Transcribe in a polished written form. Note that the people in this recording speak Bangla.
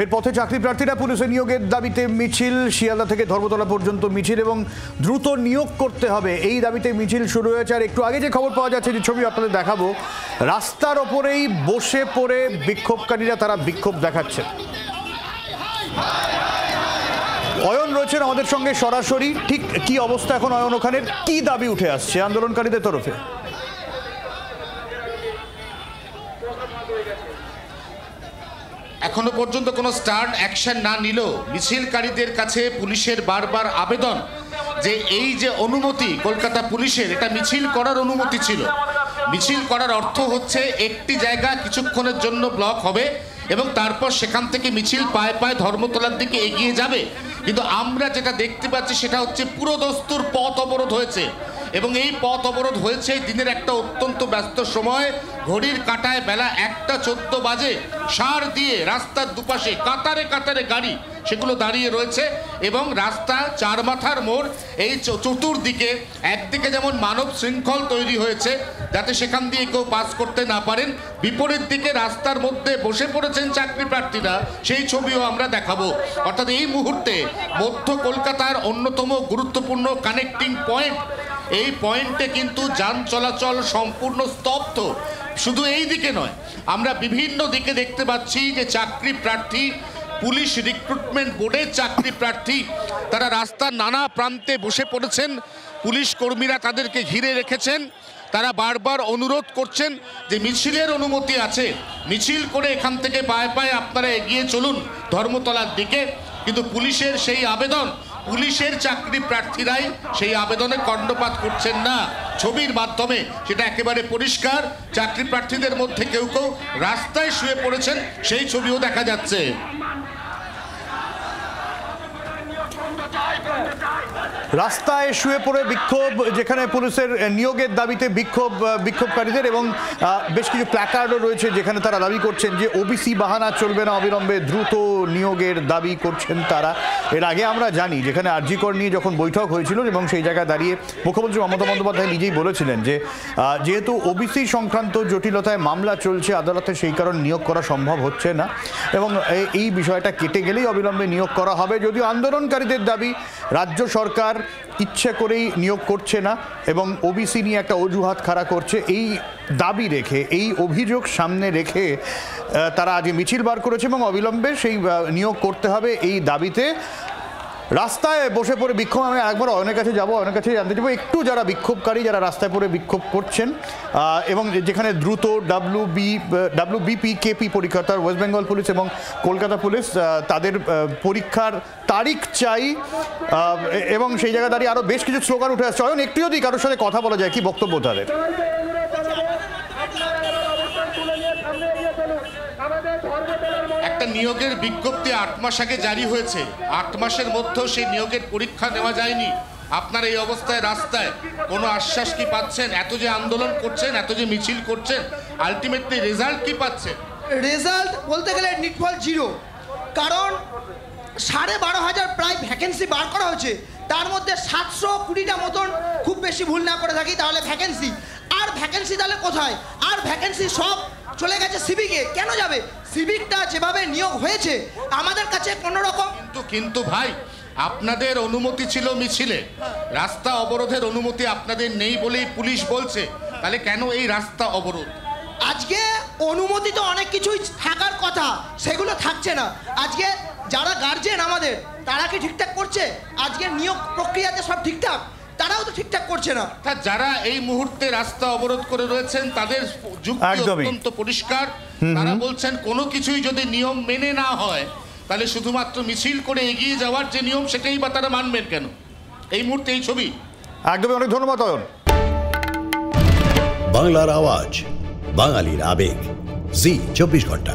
ফের পথে চাকরি প্রার্থীরা পুলিশে নিয়োগের দাবিতে মিছিল। শিয়ালদা থেকে ধর্মতলা পর্যন্ত মিছিল এবং দ্রুত নিয়োগ করতে হবে এই দাবিতে মিছিল শুরু হয়েছে। আর একটু আগে যে খবর পাওয়া যাচ্ছে, যে ছবি আপনাদের দেখাবো, রাস্তার ওপরেই বসে পড়ে বিক্ষোভকারীরা তারা বিক্ষোভ দেখাচ্ছে। অয়ন রয়েছেন আমাদের সঙ্গে সরাসরি। ঠিক কি অবস্থা এখন অয়ন, ওখানের কি দাবি উঠে আসছে আন্দোলনকারীদের তরফে? এখনো পর্যন্ত কোনো স্টার্ন অ্যাকশন না নিলেও মিছিলকারীদের কাছে পুলিশের বারবার আবেদন যে এই যে অনুমতি কলকাতা পুলিশের, এটা মিছিল করার অনুমতি ছিল। মিছিল করার অর্থ হচ্ছে একটি জায়গা কিছুক্ষণের জন্য ব্লক হবে এবং তারপর সেখান থেকে মিছিল পায়ে পায়ে ধর্মতলার দিকে এগিয়ে যাবে। কিন্তু আমরা যেটা দেখতে পাচ্ছি সেটা হচ্ছে পুরো দস্তুর পথ অবরোধ হয়েছে এবং এই পথ অবরোধ হয়েছে দিনের একটা অত্যন্ত ব্যস্ত সময়। ঘড়ির কাঁটায় বেলা 1:14 বাজে। সার দিয়ে রাস্তার দুপাশে কাতারে কাতারে গাড়ি সেগুলো দাঁড়িয়ে রয়েছে এবং রাস্তা চার মাথার মোড়, এই চতুর্দিকে একদিকে যেমন মানব শৃঙ্খল তৈরি হয়েছে যাতে সেখান দিয়ে কেউ পাস করতে না পারেন, বিপরীত দিকে রাস্তার মধ্যে বসে পড়েছেন চাকরি প্রার্থীরা, সেই ছবিও আমরা দেখাবো। অর্থাৎ এই মুহূর্তে মধ্য কলকাতার অন্যতম গুরুত্বপূর্ণ কানেক্টিং পয়েন্ট, এই পয়েন্টে কিন্তু যান চলাচল সম্পূর্ণ স্তব্ধ। শুধু এই দিকে নয়, আমরা বিভিন্ন দিকে দেখতে পাচ্ছি যে চাকরি প্রার্থী, পুলিশ রিক্রুটমেন্ট বোর্ডের চাকরি প্রার্থী তারা রাস্তার নানা প্রান্তে বসে পড়েছেন। পুলিশ কর্মীরা তাদেরকে ঘিরে রেখেছেন। তারা বারবার অনুরোধ করছেন যে মিছিলের অনুমতি আছে, মিছিল করে এখান থেকে পায়ে পায়ে আপনারা এগিয়ে চলুন ধর্মতলার দিকে। কিন্তু পুলিশের সেই আবেদন, পুলিশের চাকরি প্রার্থীরাই সেই আবেদনে কর্ণপাত করছেন না। ছবির মাধ্যমে সেটা একেবারে পরিষ্কার। চাকরি প্রার্থীদের মধ্যে কেউ কেউ রাস্তায় শুয়ে পড়েছেন, সেই ছবিও দেখা যাচ্ছে। রাস্তায় শুয়ে পড়ে বিক্ষোভ, যেখানে পুলিশের নিয়োগের দাবিতে বিক্ষোভকারীদের এবং বেশ কিছু প্ল্যাকার্ডও রয়েছে যেখানে তারা দাবি করছেন যে ওবিসি বাহানা চলবে না, অবিলম্বে দ্রুত নিয়োগের দাবি করছেন তারা। এর আগে আমরা জানি যেখানে আরজি কর নিয়ে যখন বৈঠক হয়েছিল এবং সেই জায়গায় দাঁড়িয়ে মুখ্যমন্ত্রী মমতা বন্দ্যোপাধ্যায় নিজেই বলেছিলেন যে যেহেতু ওবিসি সংক্রান্ত জটিলতায় মামলা চলছে আদালতে, সেই কারণ নিয়োগ করা সম্ভব হচ্ছে না এবং এই বিষয়টা কেটে গেলেই অবিলম্বে নিয়োগ করা হবে। যদিও আন্দোলনকারীদের দাবি রাজ্য সরকার ইচ্ছে করেই নিয়োগ করছে না এবং ওবিসি নিয়ে একটা অজুহাত খাড়া করছে। এই দাবি রেখে, এই অভিযোগ সামনে রেখে তারা আজ মিছিল বার করেছে এবং অবিলম্বে সেই নিয়োগ করতে হবে এই দাবিতে রাস্তায় বসে পড়ে বিক্ষোভ। আমি একবার অনেক কাছে যাবো, অনেক কাছে জানতে চাইবো একটু যারা বিক্ষোভকারী, যারা রাস্তায় পড়ে বিক্ষোভ করছেন এবং যেখানে দ্রুত WBPKP পরীক্ষা, ওয়েস্ট বেঙ্গল পুলিশ এবং কলকাতা পুলিশ তাদের পরীক্ষার তারিখ চাই এবং সেই জায়গায় দাঁড়িয়ে আরও বেশ কিছু স্লোগান উঠে আসছে। একটু যদি কারোর সাথে কথা বলা যায়, কি বক্তব্য তাদের? একটা নিয়োগের বিজ্ঞপ্তি 8 মাস আগে জারি হয়েছে, 8 মাসের মধ্যেও সেই নিয়োগের পরীক্ষা নেওয়া যায়নি। আপনার এই অবস্থায় রাস্তায় কোনো আশ্বাস কি পাচ্ছেন? এত যে আন্দোলন করছেন, এত যে মিছিল করছেন, আলটিমেটলি রেজাল্ট কি পাচ্ছেন? রেজাল্ট বলতে গেলে নিটফল 0, কারণ 12,500 প্রায় ভ্যাকেন্সি বার করা হয়েছে, তার মধ্যে 720টা মতন, খুব বেশি ভুল না করে থাকি তাহলে ভ্যাকেন্সি। আর ভ্যাকেন্সি তাহলে কোথায়? আর ভ্যাকেন্সি সব চলে গেছে সিভিকে। কেন যাবে? সিভিকটা যেভাবে নিয়োগ হয়েছে আমাদের কাছে কোনো রকম কিন্তু ভাই, আপনাদের অনুমতি ছিল মিছিলে, রাস্তা অবরোধের অনুমতি আপনাদের নেই বলেই পুলিশ বলছে, তাহলে কেন এই রাস্তা অবরোধ? আজকে অনুমতি তো অনেক কিছুই থাকার কথা, সেগুলো থাকছে না। আজকে যারা গার্জেন আমাদের, তারা কি ঠিকঠাক করছে? আজকে নিয়োগ প্রক্রিয়াতে সব ঠিকঠাক, তারাও তো ঠিকঠাক করছে না। যারা এই মুহূর্তে রাস্তা অবরোধ করে রয়েছেন তাদের যুক্তি অত্যন্ত পরিষ্কার। তারা বলছেন কোনো কিছুই যদি নিয়ম মেনে না হয় তাহলে শুধুমাত্র মিছিল করে এগিয়ে যাওয়ার যে নিয়ম, সেটাই বা তারা মানবেন কেন? এই মুহূর্তে এই ছবি। একদমই, অনেক ধন্যবাদ অয়ন। বাংলার আওয়াজ, বাঙালির আবেগ, জি 24 ঘন্টা।